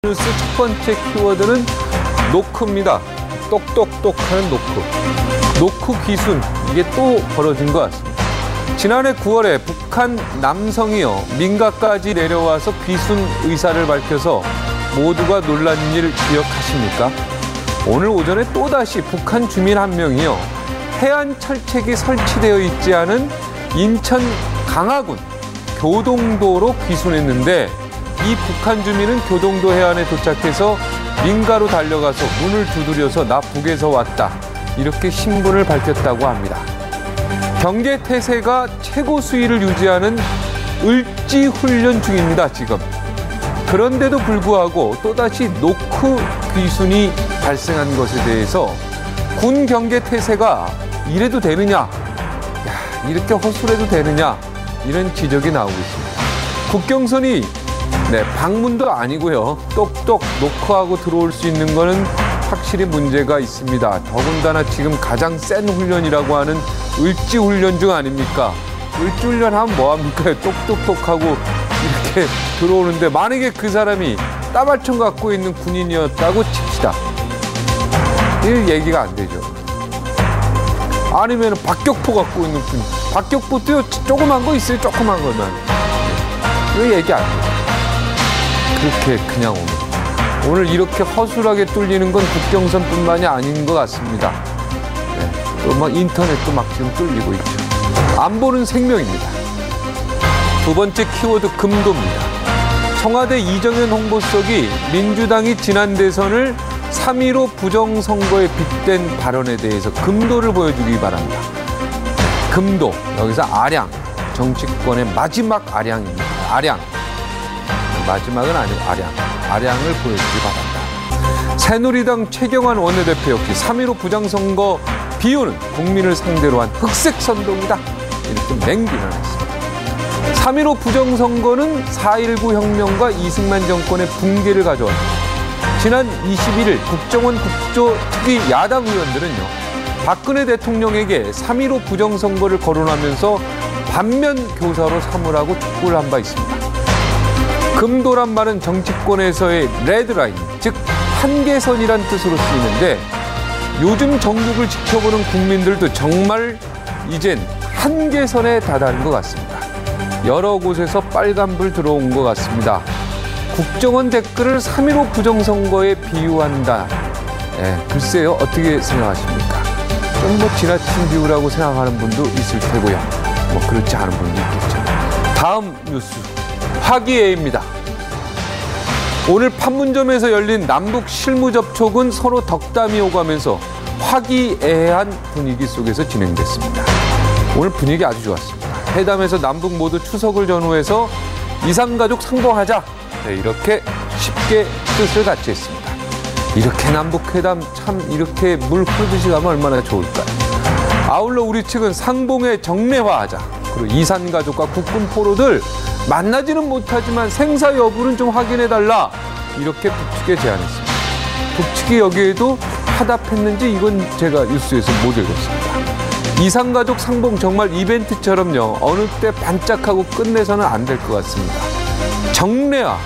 뉴스 첫 번째 키워드는 노크입니다. 똑똑똑하는 노크. 노크 귀순, 이게 또 벌어진 것 같습니다. 지난해 9월에 북한 남성이요 민가까지 내려와서 귀순 의사를 밝혀서 모두가 놀란 일 기억하십니까? 오늘 오전에 또다시 북한 주민 한 명이요 해안 철책이 설치되어 있지 않은 인천 강화군 교동도로 귀순했는데 이 북한 주민은 교동도 해안에 도착해서 민가로 달려가서 문을 두드려서 나 북에서 왔다 이렇게 신분을 밝혔다고 합니다. 경계 태세가 최고 수위를 유지하는 을지 훈련 중입니다, 지금. 그런데도 불구하고 또다시 노크 귀순이 발생한 것에 대해서 군 경계 태세가 이래도 되느냐, 야, 이렇게 허술해도 되느냐, 이런 지적이 나오고 있습니다. 국경선이 방문도 아니고요. 똑똑 노크하고 들어올 수 있는 거는 확실히 문제가 있습니다. 더군다나 지금 가장 센 훈련이라고 하는 을지 훈련 중 아닙니까? 을지 훈련 하면 뭐합니까? 똑똑똑하고 이렇게 들어오는데 만약에 그 사람이 따발총 갖고 있는 군인이었다고 칩시다. 이 얘기가 안 되죠. 아니면 박격포 갖고 있는 군인. 박격포도 조그만 거 있어요. 조그만 거만. 왜 얘기 안 돼요? 그렇게 그냥 오늘 이렇게 허술하게 뚫리는 건 국경선뿐만이 아닌 것 같습니다. 또 막 인터넷도 막 지금 뚫리고 있죠. 안보는 생명입니다. 두 번째 키워드 금도입니다. 청와대 이정현 홍보수석이 민주당이 지난 대선을 3.15 부정선거에 빗댄 발언에 대해서 금도를 보여주기 바랍니다. 금도, 여기서 아량, 정치권의 마지막 아량입니다. 아량. 마지막은 아니고 아량을 보여주기 바란다. 새누리당 최경환 원내대표 역시 3.15 부정선거 비유는 국민을 상대로 한 흑색 선동이다. 이렇게 맹비난을 했습니다. 3.15 부정선거는 4.19 혁명과 이승만 정권의 붕괴를 가져왔다. 지난 21일 국정원 국조특위 야당 의원들은요. 박근혜 대통령에게 3.15 부정선거를 거론하면서 반면 교사로 삼으라고 촉구를 한 바 있습니다. 금도란 말은 정치권에서의 레드라인, 즉 한계선이란 뜻으로 쓰이는데 요즘 정국을 지켜보는 국민들도 정말 이젠 한계선에 다다른 것 같습니다. 여러 곳에서 빨간불 들어온 것 같습니다. 국정원 댓글을 3.15 부정선거에 비유한다. 글쎄요, 어떻게 생각하십니까? 좀 지나친 비유라고 생각하는 분도 있을 테고요. 그렇지 않은 분도 있겠죠. 다음 뉴스. 화기애애입니다. 오늘 판문점에서 열린 남북 실무 접촉은 서로 덕담이 오가면서 화기애애한 분위기 속에서 진행됐습니다. 오늘 분위기 아주 좋았습니다. 회담에서 남북 모두 추석을 전후해서 이산가족 상봉하자. 이렇게 쉽게 뜻을 같이 했습니다. 이렇게 남북회담 참 이렇게 물 흐르듯이 가면 얼마나 좋을까요? 아울러 우리 측은 상봉에 정례화하자. 그리고 이산가족과 국군 포로들 만나지는 못하지만 생사 여부는 좀 확인해달라. 이렇게 북측에 제안했습니다. 북측이 여기에도 화답했는지 이건 제가 뉴스에서 못 읽었습니다. 이산가족 상봉 정말 이벤트처럼요. 어느 때 반짝하고 끝내서는 안 될 것 같습니다. 정례화,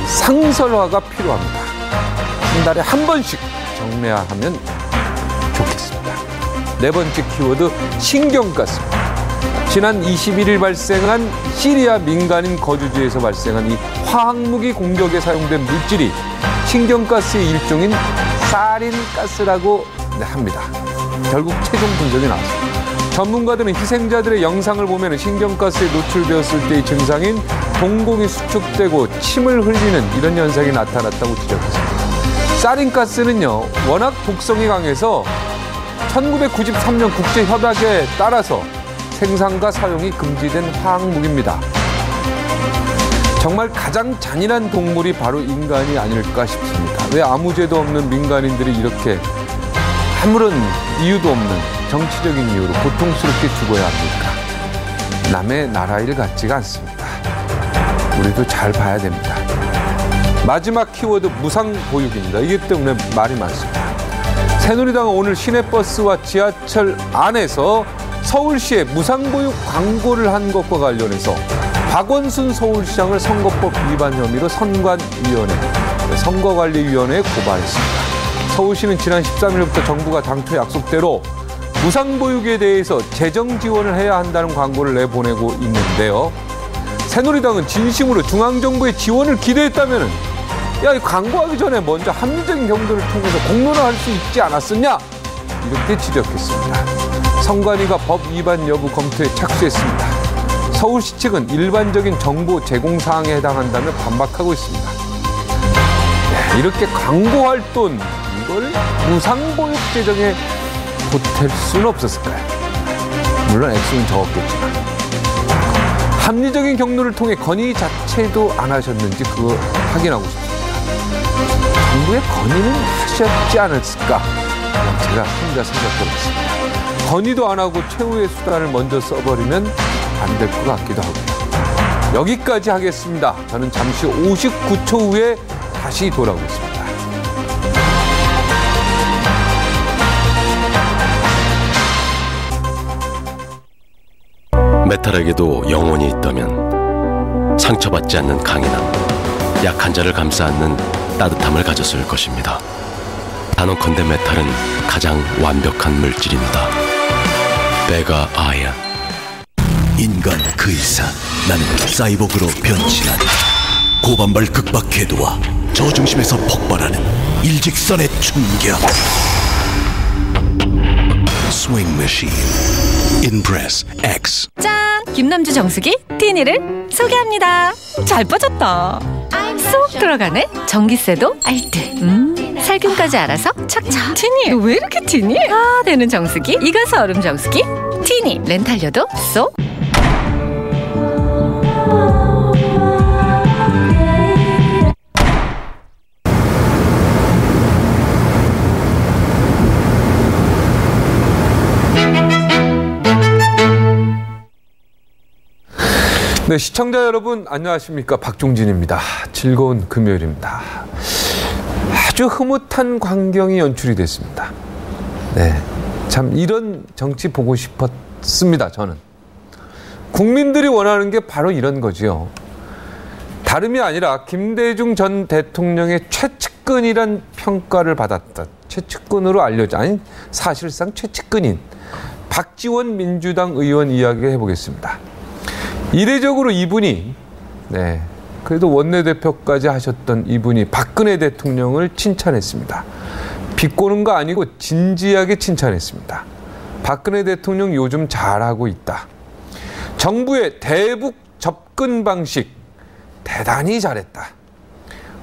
상설화가 필요합니다. 한 달에 한 번씩 정례화하면 좋겠습니다. 네 번째 키워드 신경가스입니다. 지난 21일 발생한 시리아 민간인 거주지에서 발생한 이 화학무기 공격에 사용된 물질이 신경가스의 일종인 사린가스라고 합니다. 결국 최종 분석이 나왔습니다. 전문가들은 희생자들의 영상을 보면 신경가스에 노출되었을 때의 증상인 동공이 수축되고 침을 흘리는 이런 현상이 나타났다고 지적했습니다. 사린가스는요, 워낙 독성이 강해서 1993년 국제협약에 따라서 생산과 사용이 금지된 화학무기입니다. 정말 가장 잔인한 동물이 바로 인간이 아닐까 싶습니다. 왜 아무 죄도 없는 민간인들이 이렇게 아무런 이유도 없는 정치적인 이유로 고통스럽게 죽어야 합니까? 남의 나라 일 같지가 않습니다. 우리도 잘 봐야 됩니다. 마지막 키워드 무상보육입니다. 이기 때문에 말이 많습니다. 새누리당은 오늘 시내버스와 지하철 안에서 서울시에 무상보육 광고를 한 것과 관련해서 박원순 서울시장을 선거법 위반 혐의로 선거관리위원회에 고발했습니다. 서울시는 지난 13일부터 정부가 당초 약속대로 무상보육에 대해서 재정 지원을 해야 한다는 광고를 내보내고 있는데요. 새누리당은 진심으로 중앙정부의 지원을 기대했다면 야, 이 광고하기 전에 먼저 합리적인 경로를 통해서 공론을 할 수 있지 않았었냐? 이렇게 지적했습니다. 선관위가 법 위반 여부 검토에 착수했습니다. 서울시 측은 일반적인 정보 제공 사항에 해당한다며 반박하고 있습니다. 네, 이렇게 광고할 돈 이걸 무상보육 재정에 보탤 수는 없었을까요? 물론 액수는 적었겠지만 합리적인 경로를 통해 건의 자체도 안 하셨는지 그거 확인하고 싶습니다. 정부의 건의는 하셨지 않았을까? 제가 혼자 생각해봤습니다. 건의도 안 하고 최후의 수단을 먼저 써버리면 안 될 것 같기도 하고요. 여기까지 하겠습니다. 저는 잠시 59초 후에 다시 돌아오겠습니다. 메탈에게도 영혼이 있다면 상처받지 않는 강인함, 약한 자를 감싸 안는 따뜻함을 가졌을 것입니다. 단언컨대 메탈은 가장 완벽한 물질입니다. 베가 아야. 인간 그 이상 나는 사이보그로 변신한 고반발 극박 궤도와 저중심에서 폭발하는 일직선의 충격. 스윙 머신 인프레스 X. 짠! 김남주 정수기 티니를 소개합니다. 잘 빠졌다. 쏙 들어가네. 전기세도 알뜰. 살균까지 알아서 착착. 티니 너 왜 이렇게 티니? 되는 정수기 이가서 얼음 정수기 티니. 렌탈료도 쏙. 네, 시청자 여러분 안녕하십니까? 박종진입니다. 즐거운 금요일입니다. 아주 흐뭇한 광경이 연출이 됐습니다. 네, 참 이런 정치 보고 싶었습니다. 저는 국민들이 원하는 게 바로 이런 거지요. 다름이 아니라 김대중 전 대통령의 최측근이란 평가를 받았던, 최측근으로 알려져, 아니 사실상 최측근인 박지원 민주당 의원 이야기 해보겠습니다. 이례적으로 이분이, 네, 그래도 원내대표까지 하셨던 이분이 박근혜 대통령을 칭찬했습니다. 비꼬는 거 아니고 진지하게 칭찬했습니다. 박근혜 대통령 요즘 잘하고 있다. 정부의 대북 접근 방식 대단히 잘했다.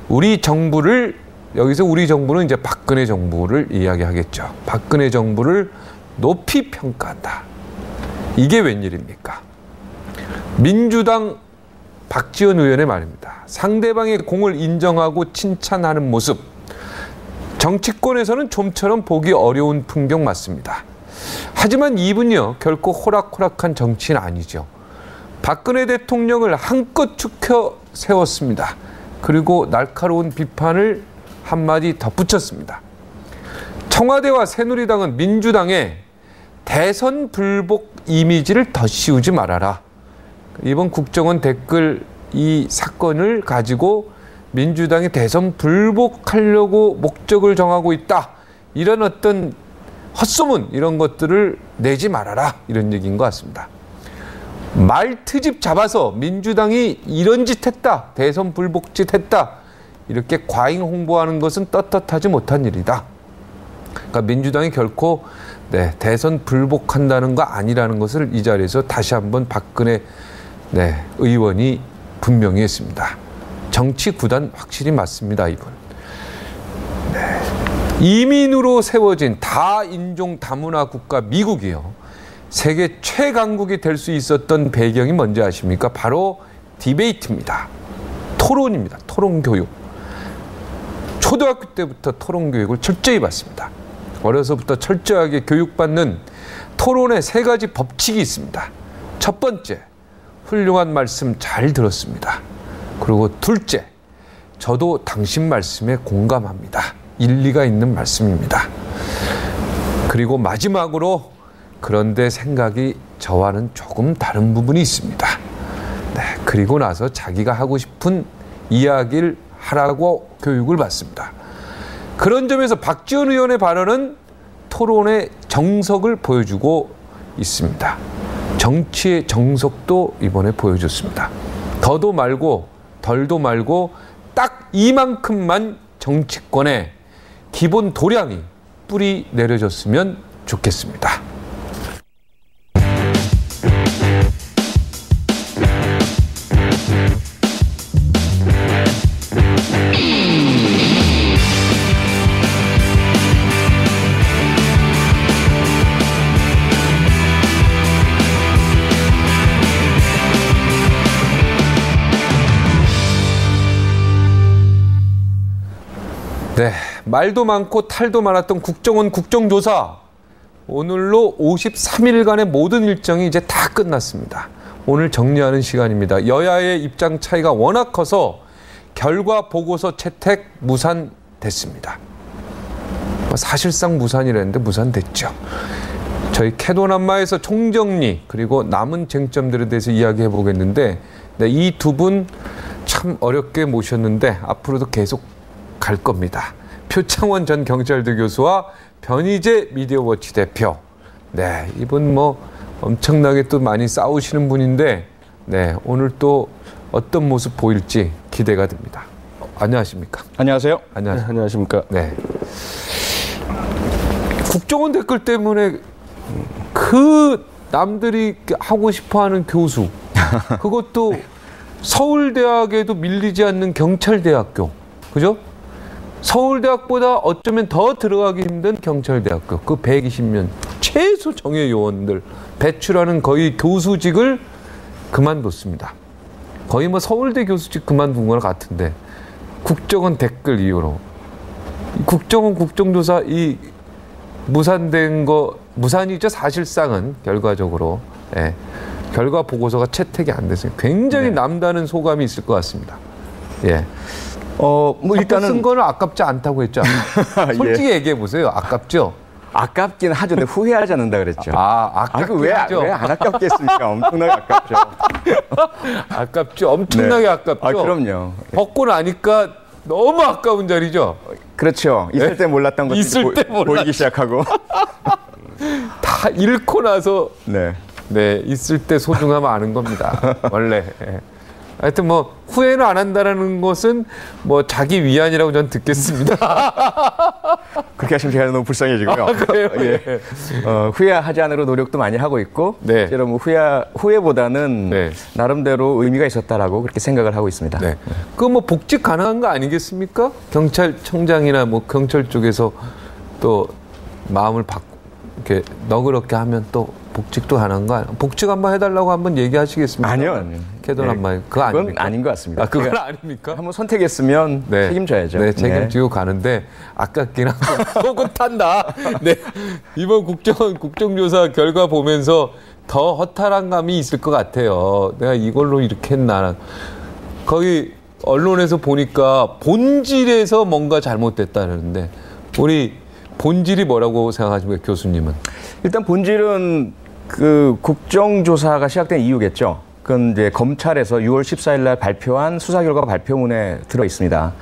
우리 정부를, 여기서 우리 정부는 이제 박근혜 정부를 이야기하겠죠. 박근혜 정부를 높이 평가한다. 이게 웬일입니까? 민주당 박지원 의원의 말입니다. 상대방의 공을 인정하고 칭찬하는 모습. 정치권에서는 좀처럼 보기 어려운 풍경 맞습니다. 하지만 이분요, 결코 호락호락한 정치인 아니죠. 박근혜 대통령을 한껏 축혀 세웠습니다. 그리고 날카로운 비판을 한마디 덧붙였습니다. 청와대와 새누리당은 민주당의 대선 불복 이미지를 덧씌우지 말아라. 이번 국정원 댓글 이 사건을 가지고 민주당이 대선 불복하려고 목적을 정하고 있다. 이런 어떤 헛소문 이런 것들을 내지 말아라. 이런 얘기인 것 같습니다. 말트집 잡아서 민주당이 이런 짓 했다. 대선 불복짓 했다. 이렇게 과잉 홍보하는 것은 떳떳하지 못한 일이다. 그러니까 민주당이 결코 대선 불복한다는 거 아니라는 것을 이 자리에서 다시 한번 박근혜 의원이 분명히 했습니다. 정치 구단 확실히 맞습니다, 이분. 이민으로 세워진 다인종 다문화 국가 미국이요. 세계 최강국이 될 수 있었던 배경이 뭔지 아십니까? 바로 디베이트입니다. 토론입니다. 토론 교육. 초등학교 때부터 토론 교육을 철저히 받습니다. 어려서부터 철저하게 교육받는 토론의 3가지 법칙이 있습니다. 첫 번째, 훌륭한 말씀 잘 들었습니다. 그리고 둘째, 저도 당신 말씀에 공감합니다. 일리가 있는 말씀입니다. 그리고 마지막으로, 그런데 생각이 저와는 조금 다른 부분이 있습니다. 네, 그리고 나서 자기가 하고 싶은 이야기를 하라고 교육을 받습니다. 그런 점에서 박지원 의원의 발언은 토론의 정석을 보여주고 있습니다. 정치의 정석도 이번에 보여줬습니다. 더도 말고 덜도 말고 딱 이만큼만 정치권의 기본 도량이 뿌리 내려졌으면 좋겠습니다. 네, 말도 많고 탈도 많았던 국정원 국정조사. 오늘로 53일간의 모든 일정이 이제 다 끝났습니다. 오늘 정리하는 시간입니다. 여야의 입장 차이가 워낙 커서 결과 보고서 채택 무산됐습니다. 사실상 무산이랬는데 무산됐죠. 저희 캐도남마에서 총정리 그리고 남은 쟁점들에 대해서 이야기해 보겠는데 네, 이 두 분 참 어렵게 모셨는데 앞으로도 계속 갈 겁니다. 표창원 전 경찰대 교수와 변희재 미디어워치 대표. 네, 이분 뭐 엄청나게 또 많이 싸우시는 분인데, 네, 오늘 또 어떤 모습 보일지 기대가 됩니다. 안녕하십니까? 안녕하세요. 안녕하십니까? 네, 안녕하십니까? 네. 국정원 댓글 때문에 그 남들이 하고 싶어하는 교수, 그것도 서울대학에도 밀리지 않는 경찰대학교, 그죠? 서울대학보다 어쩌면 더 들어가기 힘든 경찰대학교, 그 120년 최소 정예 요원들 배출하는 거의 교수직을 그만뒀습니다. 거의 뭐 서울대 교수직 그만둔 거랑 같은데 국정원 댓글 이후로 국정원 국정조사 이 무산된 거 무산이죠. 사실상은 결과적으로 예. 결과 보고서가 채택이 안 됐어요. 굉장히 남다른 소감이 있을 것 같습니다. 예. 뭐 일단은 쓴 거는 아깝지 않다고 했죠. 솔직히 예. 얘기해 보세요. 아깝죠? 아깝긴 하죠. 근데 후회하지 않는다 그랬죠. 아깝긴 하죠. 왜 안 아깝겠습니까? 엄청나게 아깝죠. 아깝죠. 엄청나게 네. 아깝죠. 아, 그럼요. 벗고 나니까 너무 아까운 자리죠. 그렇죠. 있을 때 몰랐던 것들이 있을 때 보이기 시작하고. 다 잃고 나서 네. 네, 있을 때 소중함 아는 겁니다. 원래. 예. 하여튼 뭐 후회는 안 한다는 것은 뭐 자기 위안이라고 저는 듣겠습니다. 그렇게 하시면 제가 너무 불쌍해지고요. 그래요? 예. 후회하지 않으려 노력도 많이 하고 있고, 네. 실제로 뭐 후회보다는 네. 나름대로 의미가 있었다라고 그렇게 생각을 하고 있습니다. 네. 그 뭐 복직 가능한 거 아니겠습니까? 경찰청장이나 뭐 경찰 쪽에서 또 마음을 이렇게 너그럽게 하면 또 복직도 가능한 거 아니에요? 복직 한번 해달라고 한번 얘기하시겠습니까? 아니요. 캐도남마 네. 그거 아닙니까? 그건 아닌 것 같습니다. 그건 아닙니까? 한번 선택했으면 네. 책임져야죠. 네, 책임지고 가는데 아깝긴 하고 속은 탄다. 네, 이번 국정조사 결과 보면서 더 허탈한 감이 있을 것 같아요. 내가 이걸로 이렇게 했나. 거기 언론에서 보니까 본질에서 뭔가 잘못됐다는데 우리 본질이 뭐라고 생각하십니까, 교수님은? 일단 본질은 그 국정조사가 시작된 이유겠죠. 그건 이제 검찰에서 6월 14일 날 발표한 수사 결과 발표문에 들어 있습니다.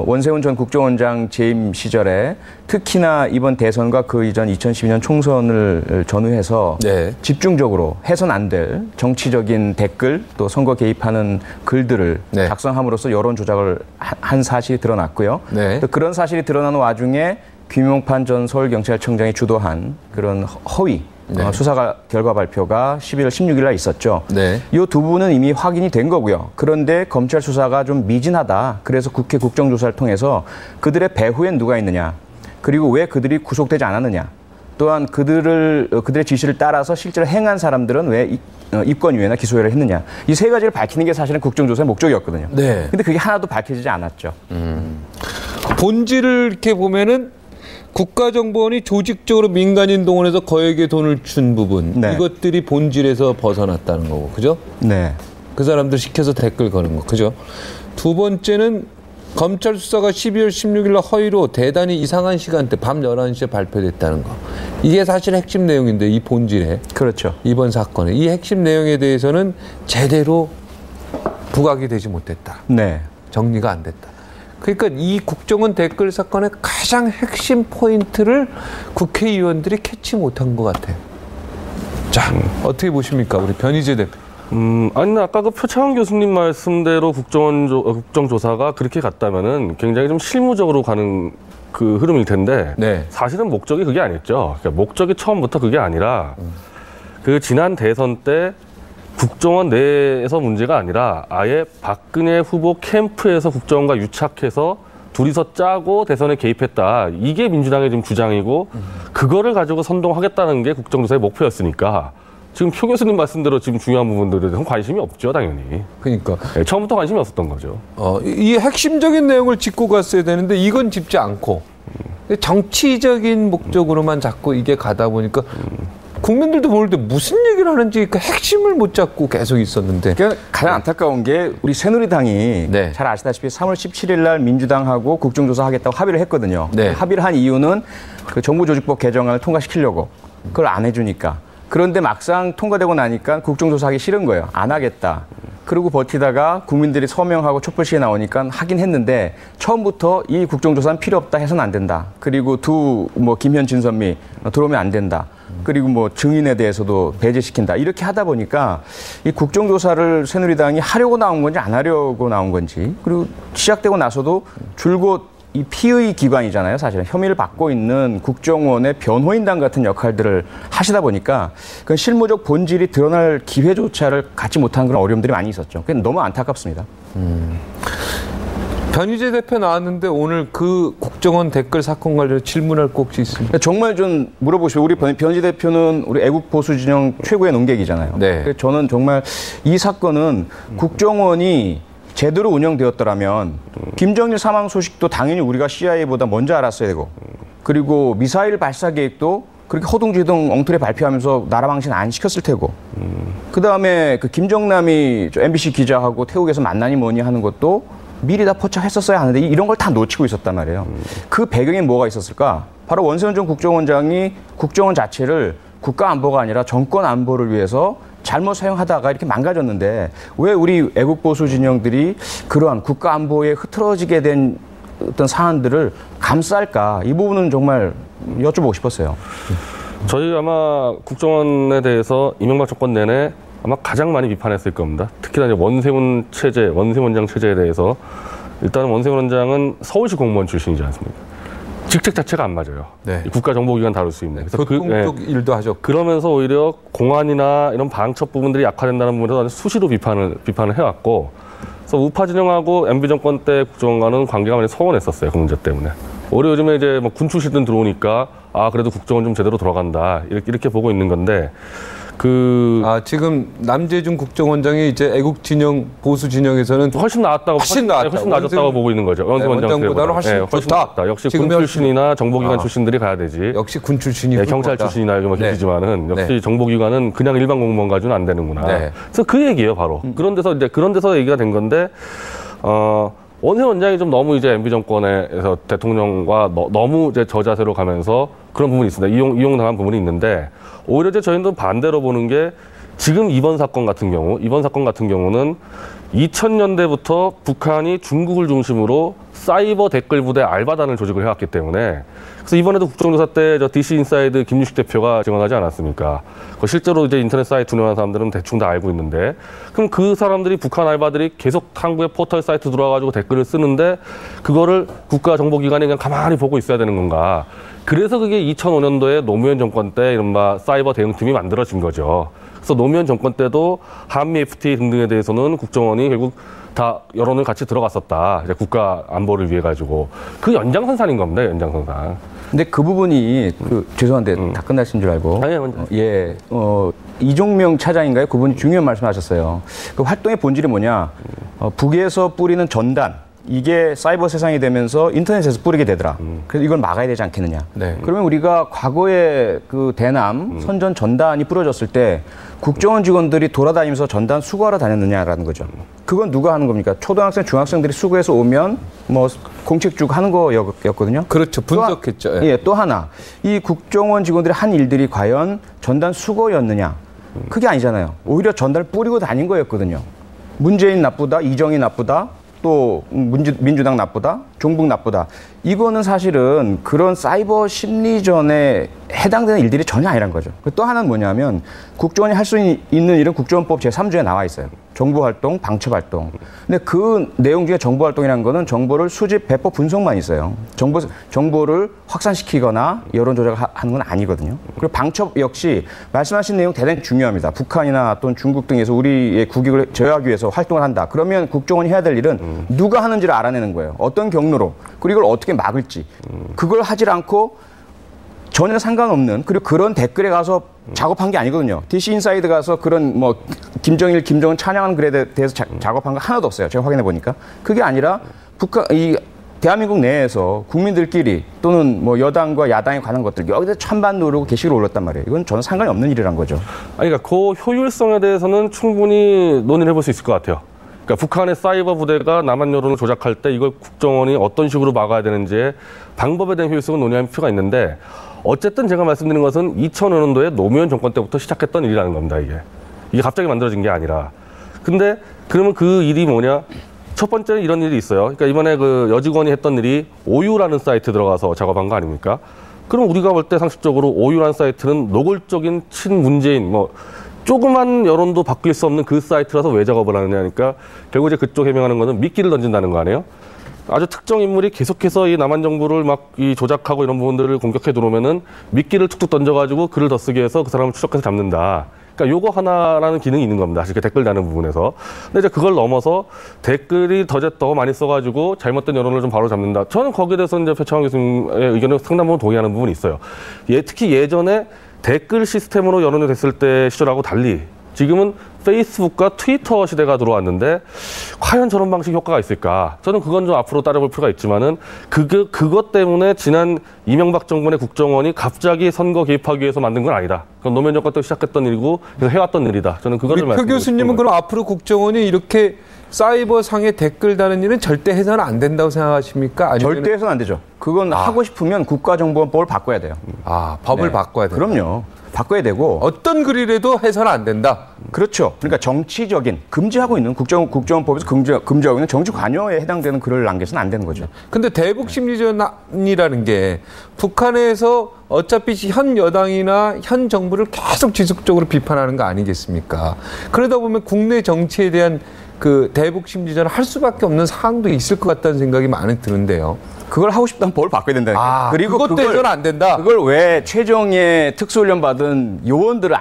원세훈 전 국정원장 재임 시절에 특히나 이번 대선과 그 이전 2012년 총선을 전후해서 네. 집중적으로 해선 안 될 정치적인 댓글 또 선거 개입하는 글들을 네. 작성함으로써 여론 조작을 한 사실이 드러났고요. 네. 또 그런 사실이 드러나는 와중에 김용판 전 서울경찰청장이 주도한 그런 허위 네. 수사 결과 발표가 11월 16일 날 있었죠. 네. 이 두 부분은 이미 확인이 된 거고요. 그런데 검찰 수사가 좀 미진하다. 그래서 국회 국정조사를 통해서 그들의 배후엔 누가 있느냐. 그리고 왜 그들이 구속되지 않았느냐. 또한 그들의 지시를 따라서 실제로 행한 사람들은 왜 입건유예나 기소유예를 했느냐. 이 세 가지를 밝히는 게 사실은 국정조사의 목적이었거든요. 네. 근데 그게 하나도 밝혀지지 않았죠. 본질을 이렇게 보면은 국가정보원이 조직적으로 민간인 동원해서 거액의 돈을 준 부분, 네. 이것들이 본질에서 벗어났다는 거고, 그죠? 네. 그 사람들 시켜서 댓글 거는 거, 그죠? 두 번째는 검찰 수사가 12월 16일 날 허위로 대단히 이상한 시간대, 밤 11시에 발표됐다는 거. 이게 사실 핵심 내용인데, 이 본질에. 그렇죠. 이번 사건에. 이 핵심 내용에 대해서는 제대로 부각이 되지 못했다. 네. 정리가 안 됐다. 그러니까 이 국정원 댓글 사건의 가장 핵심 포인트를 국회의원들이 캐치 못한 것 같아요. 자, 어떻게 보십니까? 우리 변희재 대표. 아니, 아까 그 표창원 교수님 말씀대로 국정조사가 그렇게 갔다면은 굉장히 좀 실무적으로 가는 그 흐름일 텐데 네. 사실은 목적이 그게 아니었죠. 그러니까 목적이 처음부터 그게 아니라 그 지난 대선 때 국정원 내에서 문제가 아니라 아예 박근혜 후보 캠프에서 국정원과 유착해서 둘이서 짜고 대선에 개입했다. 이게 민주당의 지금 주장이고 그거를 가지고 선동하겠다는 게 국정조사의 목표였으니까 지금 표 교수님 말씀대로 지금 중요한 부분들에 대해서는 관심이 없죠, 당연히. 그러니까 네, 처음부터 관심이 없었던 거죠. 이 핵심적인 내용을 짚고 갔어야 되는데 이건 짚지 않고 정치적인 목적으로만 자꾸 이게 가다 보니까 국민들도 모를 때 무슨 얘기를 하는지 그 핵심을 못 잡고 계속 있었는데. 그러니까 가장 안타까운 게 우리 새누리당이 네. 잘 아시다시피 3월 17일 날 민주당하고 국정조사 하겠다고 합의를 했거든요. 네. 합의를 한 이유는 그 정부조직법 개정안을 통과시키려고. 그걸 안 해주니까. 그런데 막상 통과되고 나니까 국정조사하기 싫은 거예요. 안 하겠다. 그리고 버티다가 국민들이 서명하고 촛불시에 나오니까 하긴 했는데 처음부터 이 국정조사는 필요 없다 해서는 안 된다. 그리고 김현 진선미 들어오면 안 된다. 그리고 증인에 대해서도 배제시킨다. 이렇게 하다 보니까 이 국정조사를 새누리당이 하려고 나온 건지 안 하려고 나온 건지 그리고 시작되고 나서도 줄곧 이 피의 기관이잖아요. 사실은 혐의를 받고 있는 국정원의 변호인단 같은 역할들을 하시다 보니까 그 실무적 본질이 드러날 기회조차를 갖지 못한 그런 어려움들이 많이 있었죠. 그게 너무 안타깝습니다. 변희재 대표 나왔는데 오늘 그 국정원 댓글 사건 관련 질문할 거 혹시 있습니까? 정말 좀 물어보시오. 우리 변희재 대표는 우리 애국 보수 진영 최고의 논객이잖아요. 네. 그래서 저는 정말 이 사건은 국정원이 제대로 운영되었더라면 김정일 사망 소식도 당연히 우리가 CIA보다 먼저 알았어야 되고 그리고 미사일 발사 계획도 그렇게 허둥지둥 엉터리 발표하면서 나라 망신 안 시켰을 테고 그다음에 그 김정남이 MBC 기자하고 태국에서 만나니 뭐니 하는 것도 미리 다 포착했었어야 하는데 이런 걸 다 놓치고 있었단 말이에요. 그 배경에 뭐가 있었을까? 바로 원세훈 전 국정원장이 국정원 자체를 국가 안보가 아니라 정권 안보를 위해서 잘못 사용하다가 이렇게 망가졌는데 왜 우리 애국 보수 진영들이 그러한 국가 안보에 흐트러지게 된 어떤 사안들을 감쌀까? 이 부분은 정말 여쭤보고 싶었어요. 저희 아마 국정원에 대해서 이명박 정권 내내 아마 가장 많이 비판했을 겁니다. 특히나 이제 원세훈 원장 체제에 대해서 일단은 원세훈 원장은 서울시 공무원 출신이지 않습니까? 직책 자체가 안 맞아요. 네. 국가정보기관 다룰 수 있는. 그래서 교통쪽 일도 하셨고. 그러면서 오히려 공안이나 이런 방첩 부분들이 약화된다는 부분에서 수시로 비판을 해왔고, 그래서 우파 진영하고 MB 정권 때 국정원과는 관계가 많이 서운했었어요. 그 문제 때문에. 오히려 요즘에 이제 군 출신들 들어오니까 그래도 국정원 좀 제대로 돌아간다 이렇게 보고 있는 건데. 지금 남재준 국정원장이 이제 애국 진영 보수 진영에서는 훨씬 나아졌다고 보고 있는 거죠. 원장보다는 훨씬 좋다. 역시 군 출신이나 정보기관 출신들이 가야 되지. 역시 군 출신이 경찰 출신이나 이런 계시지만은 역시 정보기관은 그냥 일반 공무원 가지고는 안 되는구나. 네. 그래서 그 얘기예요, 바로. 그런 데서 얘기가 된 건데 원세훈 원장이 좀 너무 이제 MB 정권에서 대통령과 너무 이제 저자세로 가면서 그런 부분이 있습니다. 이용당한 부분이 있는데 오히려 이제 저희는 반대로 보는 게 지금 이번 사건 같은 경우는 2000년대부터 북한이 중국을 중심으로 사이버 댓글 부대 알바단을 조직을 해왔기 때문에 그래서 이번에도 국정조사 때 DC 인사이드 김유식 대표가 증언하지 않았습니까? 실제로 이제 인터넷 사이트 운영하는 사람들은 대충 다 알고 있는데 그럼 그 사람들이 북한 알바들이 계속 한국의 포털 사이트 들어와가지고 댓글을 쓰는데 그거를 국가정보기관이 그냥 가만히 보고 있어야 되는 건가? 그래서 그게 2005년도에 노무현 정권 때 이른바 사이버 대응팀이 만들어진 거죠. 그래서 노무현 정권 때도 한미 FTA 등등에 대해서는 국정원이 결국 다 여론을 같이 들어갔었다. 이제 국가 안보를 위해 가지고 그 연장선상인 겁니다. 연장선상. 근데 그 부분이 죄송한데 다 끝나신 줄 알고. 이종명 차장인가요? 그분이 중요한 말씀하셨어요. 그 활동의 본질이 뭐냐? 북에서 뿌리는 전단. 이게 사이버 세상이 되면서 인터넷에서 뿌리게 되더라. 그래서 이걸 막아야 되지 않겠느냐. 네. 그러면 우리가 과거에 그 대남 선전 전단이 뿌려졌을 때 국정원 직원들이 돌아다니면서 전단 수거하러 다녔느냐라는 거죠. 그건 누가 하는 겁니까? 초등학생, 중학생들이 수거해서 오면 공책쭉 하는 거였거든요. 그렇죠. 분석했죠. 또 하나. 이 국정원 직원들이 한 일들이 과연 전단 수거였느냐. 그게 아니잖아요. 오히려 전단을 뿌리고 다닌 거였거든요. 문재인 나쁘다, 이정희 나쁘다, 또 민주당 나쁘다, 종북 나쁘다. 이거는 사실은 그런 사이버 심리전에 해당되는 일들이 전혀 아니란 거죠. 또 하나는 뭐냐면 국정원이 할 수 있는 일은 국정원법 제3조에 나와 있어요. 정보활동, 방첩활동. 근데 그 내용 중에 정보활동이라는 거는 정보를 수집, 배포, 분석만 있어요. 정보를 확산시키거나 여론 조작하는 건 아니거든요. 그리고 방첩 역시 말씀하신 내용 대단히 중요합니다. 북한이나 또는 중국 등에서 우리의 국익을 제어하기 위해서 활동을 한다. 그러면 국정원이 해야 될 일은 누가 하는지를 알아내는 거예요. 어떤 경로로. 그리고 이걸 어떻게 막을지. 그걸 하질 않고 전혀 상관없는, 그리고 그런 댓글에 가서 작업한 게 아니거든요. DC 인사이드 가서 그런 뭐 김정일, 김정은 찬양하는 글에 대해서 작업한 거 하나도 없어요. 제가 확인해 보니까. 그게 아니라 대한민국 내에서 국민들끼리 또는 뭐 여당과 야당에 관한 것들 여기다 찬반 누르고 게시글 올렸단 말이에요. 이건 저는 상관이 없는 일이란 거죠. 아니, 그러니까 그 효율성에 대해서는 충분히 논의를 해볼 수 있을 것 같아요. 그러니까 북한의 사이버 부대가 남한 여론을 조작할 때 이걸 국정원이 어떤 식으로 막아야 되는지의 방법에 대한 효율성은 논의할 필요가 있는데, 어쨌든 제가 말씀드린 것은 2005년도에 노무현 정권 때부터 시작했던 일이라는 겁니다, 이게 갑자기 만들어진 게 아니라. 근데 그러면 그 일이 뭐냐? 첫 번째는 이런 일이 있어요. 그러니까 이번에 그 여직원이 했던 일이 오유라는 사이트 들어가서 작업한 거 아닙니까? 그럼 우리가 볼 때 상식적으로 오유라는 사이트는 노골적인 친문재인, 뭐 조그만 여론도 바뀔 수 없는 그 사이트라서 왜 작업을 하느냐니까, 결국 이제 그쪽 해명하는 거는 미끼를 던진다는 거 아니에요? 아주 특정 인물이 계속해서 이 남한 정부를 막 이 조작하고 이런 부분들을 공격해 들어오면은 미끼를 툭툭 던져가지고 글을 더 쓰게 해서 그 사람을 추적해서 잡는다. 그러니까 요거 하나라는 기능이 있는 겁니다. 사실 댓글 다는 부분에서. 근데 이제 그걸 넘어서 댓글이 더 많이 써가지고 잘못된 여론을 좀 바로 잡는다. 저는 거기에 대해서 이제 표창원 교수님의 의견을 상당 부분 동의하는 부분이 있어요. 특히 예전에 댓글 시스템으로 여론이 됐을 때 시절하고 달리 지금은 페이스북과 트위터 시대가 들어왔는데 과연 저런 방식 효과가 있을까? 저는 그건 좀 앞으로 따져볼 필요가 있지만은 그것 때문에 지난 이명박 정권의 국정원이 갑자기 선거 개입하기 위해서 만든 건 아니다. 그건 노무현 정권 때 시작했던 일이고 해왔던 일이다. 저는 그걸 좀 말씀드리고 싶습니다. 교수님은 그럼 앞으로 국정원이 이렇게 사이버상에 댓글 다는 일은 절대 해서는 안 된다고 생각하십니까? 아니면... 절대 해서는 안 되죠. 그건 하고 싶으면 국가정보원법을 바꿔야 돼요. 법을 바꿔야 돼요. 그럼요. 바꿔야 되고 어떤 글이라도 해서는 안 된다. 그렇죠. 그러니까 정치적인 금지하고 있는 국정원법에서 금지하고 있는 정치 관여에 해당되는 글을 남겨서는 안 되는 거죠. 근데 대북 심리전이라는 게 북한에서 어차피 현 여당이나 현 정부를 계속 지속적으로 비판하는 거 아니겠습니까? 그러다 보면 국내 정치에 대한 그 대북 심리전을 할 수밖에 없는 상황도 있을 것 같다는 생각이 많이 드는데요. 그걸 하고 싶다면 법을 바꿔야 된다. 그리고 그것도 해서는 안 된다. 그걸 왜 최종에 특수훈련 받은 요원들을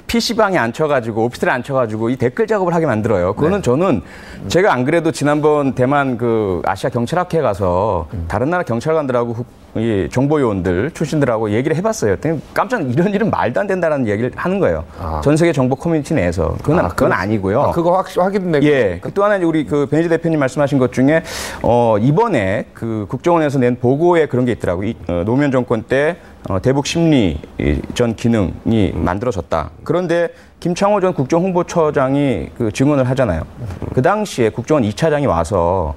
PC방에 앉혀가지고 오피스텔에 앉혀가지고 이 댓글 작업을 하게 만들어요. 그거는 저는 제가 안 그래도 지난번 대만 그 아시아 경찰학회에 가서 다른 나라 경찰관들하고 이 정보요원들 출신들하고 얘기를 해봤어요. 깜짝 이런 일은 말도 안 된다라는 얘기를 하는 거예요. 전 세계 정보 커뮤니티 내에서 그건 아니고요. 그거 확인되고. 예. 또 하나 우리 그 변희재 대표님 말씀하신 것 중에 이번에 그 국정원에서 낸 보고에 그런 게 있더라고요. 노무현 정권 때 대북 심리전 기능이 만들어졌다. 그런데 김창호 전 국정홍보처장이 그 증언을 하잖아요. 그 당시에 국정원 2차장이 와서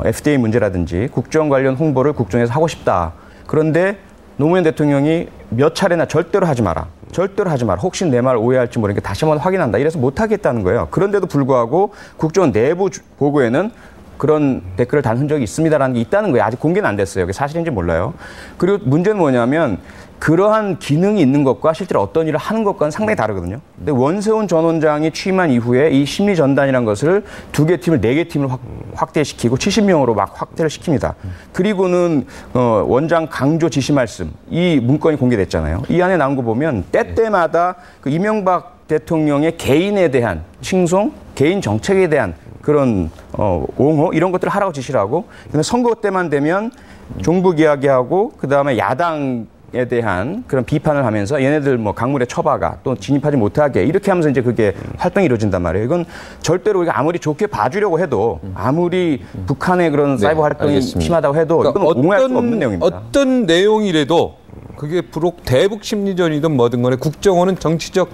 FDA 문제라든지 국정 관련 홍보를 국정에서 하고 싶다. 그런데 노무현 대통령이 몇 차례나 절대로 하지 마라. 절대로 하지 마라. 혹시 내 말 오해할지 모르니까 다시 한번 확인한다. 이래서 못하겠다는 거예요. 그런데도 불구하고 국정원 내부 보고에는 그런 댓글을 단 흔적이 있습니다라는 게 있다는 거예요. 아직 공개는 안 됐어요. 그게 사실인지 몰라요. 그리고 문제는 뭐냐면 그러한 기능이 있는 것과 실제로 어떤 일을 하는 것과는 상당히 다르거든요. 근데 원세훈 전 원장이 취임한 이후에 이 심리전단이라는 것을 2개 팀을 4개 팀을 확대시키고 70명으로 막 확대를 시킵니다. 그리고는 원장 강조 지시 말씀 이 문건이 공개됐잖아요. 이 안에 나온 거 보면 때때마다 그 이명박 대통령의 개인에 대한 칭송, 개인 정책에 대한 그런 옹호 이런 것들을 하라고 지시를 하고 그다음에 선거 때만 되면 종북 이야기하고 그다음에 야당에 대한 그런 비판을 하면서 얘네들 뭐 강물에 처박아 또 진입하지 못하게 이렇게 하면서 이제 그게 활동이 이루어진단 말이에요. 이건 절대로 우리가 아무리 좋게 봐주려고 해도 아무리 북한의 그런 사이버 활동이 알겠습니다. 심하다고 해도 그러니까 이건 옹호할 수 없는 내용입니다. 어떤 내용이라도 그게 비록 대북 심리전이든 뭐든 간에 국정원은 정치적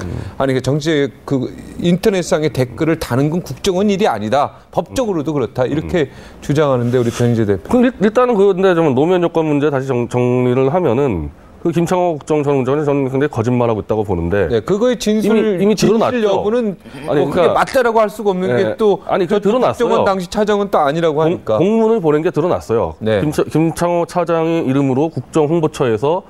그 인터넷상의 댓글을 다는 건 국정원 일이 아니다. 법적으로도 그렇다. 이렇게 주장하는데 우리 변희재 대표. 일단은 근데 좀 노무현 정권 문제 다시 정리를 하면은 그 김창호 국정원장은 저는 굉장히 거짓말하고 있다고 보는데. 네, 그거의 이미 드러났죠. 진실 여부는 아니, 뭐 그게 그러니까, 맞다라고 할 수가 없는 네. 게 또 아니, 그 드러났어요. 국정원 당시 차장은 또 아니라고 하니까. 공문을 보낸 게 드러났어요. 네. 김창호 차장의 이름으로 국정홍보처에서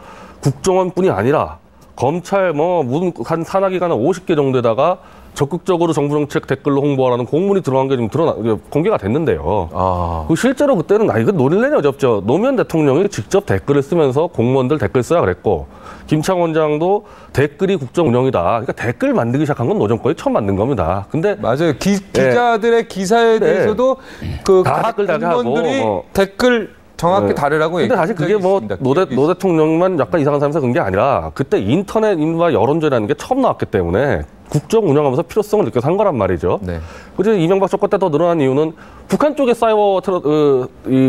국정원뿐이 아니라 검찰 무슨 한 산하기관 50개 정도에다가 적극적으로 정부 정책 댓글로 홍보하라는 공문이 들어간 게 지금 공개가 됐는데요. 그 실제로 그때는 이거 노릴래냐 어렵죠. 노무현 대통령이 직접 댓글을 쓰면서 공무원들 댓글 쓰라 그랬고 김창호 원장도 댓글이 국정 운영이다. 그러니까 댓글 만들기 시작한 건 노정권이 처음 만든 겁니다. 근데 맞아요. 기자들의 기사에 대해서도 각 공무원들이 댓글 정확히 다르라고 근데 사실 그게 노 대통령만 약간 이상한 사람에서 그런 게 아니라 그때 인터넷과 여론조라는 게 처음 나왔기 때문에 국정 운영하면서 필요성을 느껴서 한 거란 말이죠. 네. 그래서 이명박 정권 때 더 늘어난 이유는 북한 쪽의 사이버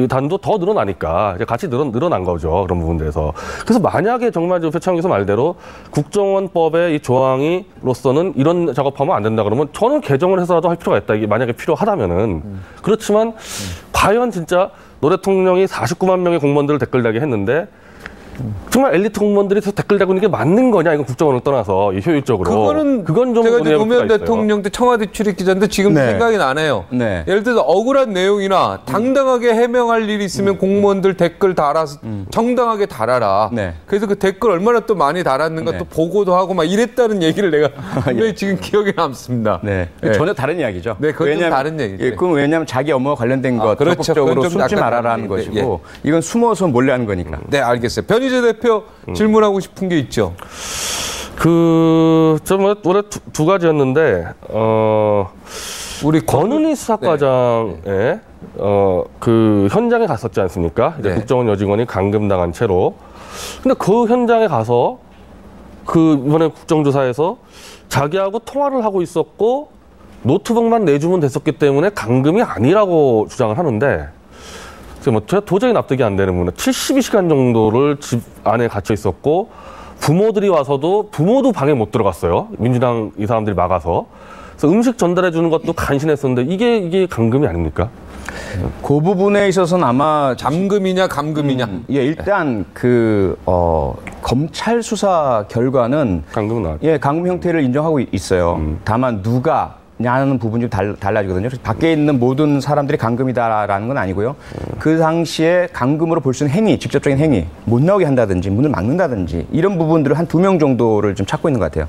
단도 더 늘어나니까 이제 같이 늘어난 거죠. 그런 부분들에서. 그래서 만약에 정말 표창원 교수 말대로 국정원법의 이 조항이로서는 이런 작업하면 안 된다 그러면 저는 개정을 해서라도 할 필요가 있다. 이게 만약에 필요하다면은. 그렇지만 과연 진짜 노 대통령이 49만 명의 공무원들을 댓글 달게 했는데 정말 엘리트 공무원들이 댓글 달고 있는 게 맞는 거냐, 이건 국정원을 떠나서 효율적으로. 그건 좀 제가 노무현 대통령 때 청와대 출입 기자인데 지금 생각이 나네요. 네. 예를 들어서 억울한 내용이나 당당하게 해명할 일이 있으면 공무원들 댓글 달아서 정당하게 달아라. 네. 그래서 그 댓글 얼마나 또 많이 달았는가 또 보고도 하고 막 이랬다는 얘기를 내가 분명히 지금 기억에 남습니다. 네. 전혀 다른 이야기죠. 네, 그건 좀 다른 얘기죠. 그건 왜냐하면 자기 업무와 관련된 것, 적극적으로 숨지 말아라는 것이고 이건 숨어서 몰래 하는 거니까. 네, 알겠어요. 변희재 대표 질문하고 싶은 게 있죠. 올해 두 가지였는데, 우리 권은희 수사과장의 그 현장에 갔었지 않습니까? 이제 국정원 여직원이 감금당한 채로. 근데 그 현장에 가서 이번에 국정조사에서 자기하고 통화를 하고 있었고 노트북만 내주면 됐었기 때문에 감금이 아니라고 주장을 하는데, 제가 도저히 납득이 안 되는 부분은 72시간 정도를 집 안에 갇혀 있었고 부모들이 와서도 부모도 방에 못 들어갔어요. 민주당 이 사람들이 막아서. 그래서 음식 전달해 주는 것도 간신했었는데 이게 감금이 아닙니까? 그 부분에 있어서는 아마 잠금이냐 감금이냐. 일단 검찰 수사 결과는 감금은 나왔죠. 감금 형태를 인정하고 있어요. 다만 누가 하는 부분이 좀 달라지거든요. 그래서 밖에 있는 모든 사람들이 감금이다라는 건 아니고요. 그 당시에 감금으로 볼 수 있는 행위, 직접적인 행위, 못 나오게 한다든지 문을 막는다든지 이런 부분들을 한 2명 정도를 좀 찾고 있는 것 같아요.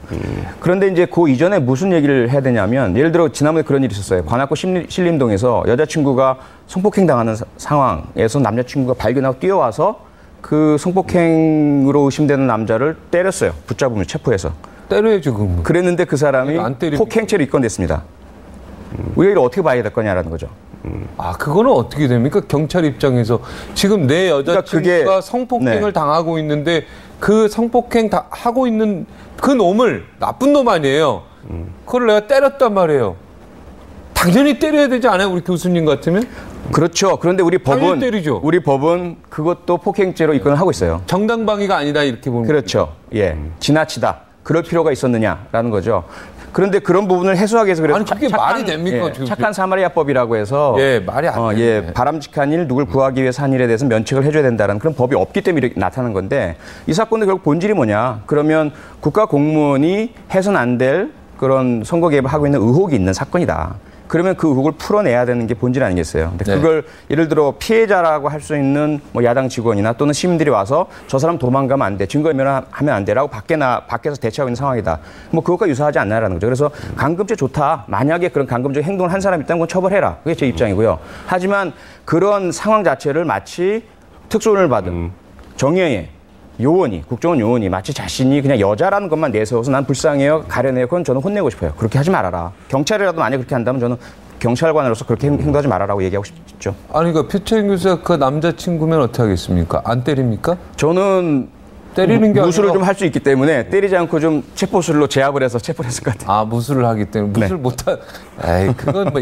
그런데 이제 그 이전에 무슨 얘기를 해야 되냐면 예를 들어 지난번에 그런 일이 있었어요. 관악구 신림동에서 여자친구가 성폭행 당하는 상황에서 남자친구가 발견하고 뛰어와서 그 성폭행으로 의심되는 남자를 때렸어요. 붙잡으면 체포해서. 때려야죠, 그랬는데 그 사람이 폭행죄로 입건됐습니다. 우리가 이걸 어떻게 봐야 될 거냐라는 거죠. 그거는 어떻게 됩니까? 경찰 입장에서 지금 내 여자친구가 성폭행을 당하고 있는데 그 성폭행 하고 있는 그 놈을 나쁜 놈 아니에요. 그걸 내가 때렸단 말이에요. 당연히 때려야 되지 않아요? 우리 교수님 같으면? 그렇죠. 그런데 우리 법은 그것도 폭행죄로 입건을 하고 있어요. 정당방위가 아니다 이렇게 보면. 그렇죠. 지나치다. 그럴 필요가 있었느냐라는 거죠. 그런데 그런 부분을 해소하기 위해서 그래서 그게 말이 됩니까? 착한 사마리아법이라고 해서 말이 안 돼요. 바람직한 일, 누굴 구하기 위해서 한 일에 대해서 면책을 해줘야 된다는 그런 법이 없기 때문에 이렇게 나타난 건데 이 사건의 결국 본질이 뭐냐? 그러면 국가 공무원이 해서는 안 될 그런 선거 개입을 하고 있는 의혹이 있는 사건이다. 그러면 그 의혹을 풀어내야 되는 게 본질 아니겠어요? 근데 그걸 예를 들어 피해자라고 할 수 있는 야당 직원이나 또는 시민들이 와서 저 사람 도망가면 안 돼, 증거인멸하면 안 돼라고 밖에서 대처하고 있는 상황이다. 그것과 유사하지 않나라는 거죠. 그래서 감금죄 좋다. 만약에 그런 감금적 행동을 한 사람이 있다면 그건 처벌해라. 그게 제 입장이고요. 하지만 그런 상황 자체를 마치 특수훈을 받은 정의의 국정원 요원이 마치 자신이 그냥 여자라는 것만 내세워서 난 불쌍해요, 가려내요. 그건 저는 혼내고 싶어요. 그렇게 하지 말아라. 경찰이라도 만약 그렇게 한다면 저는 경찰관으로서 그렇게 행동하지 말아라고 얘기하고 싶죠. 그러니까 표창원 교수가 그 남자친구면 어떻게 하겠습니까? 안 때립니까? 저는 때리는 게 무술을 좀 할 수 있기 때문에 때리지 않고 좀 체포술로 제압을 해서 체포를 했을 것 같아요. 무술을 하기 때문에 무술 못한. 그건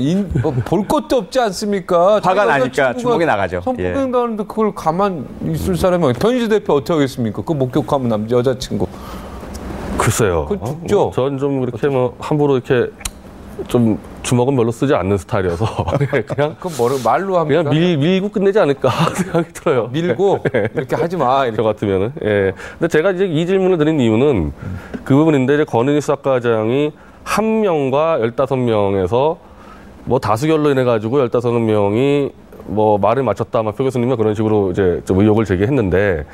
볼 것도 없지 않습니까? 화가 나니까 주먹이 나가죠. 성폭행 당하는데 그걸 가만 있을 사람이 변희재 대표 어떻게 하겠습니까? 그 목격하면 여자친구. 글쎄요. 그 죽죠. 전 좀 이렇게 함부로 이렇게 좀 주먹은 별로 쓰지 않는 스타일이어서 그냥 그럼 말로 하면 그냥 밀고 끝내지 않을까 생각이 들어요. 밀고 이렇게 하지 마. 이렇게. 저 같으면은. 예. 근데 제가 이제 이 질문을 드린 이유는 그 부분인데 이제 권은희 수사과장이 1명과 15명에서 뭐 다수결로 인해 가지고 15명이 뭐 말을 맞췄다, 막 표 교수님은 그런 식으로 이제 좀 의혹을 제기했는데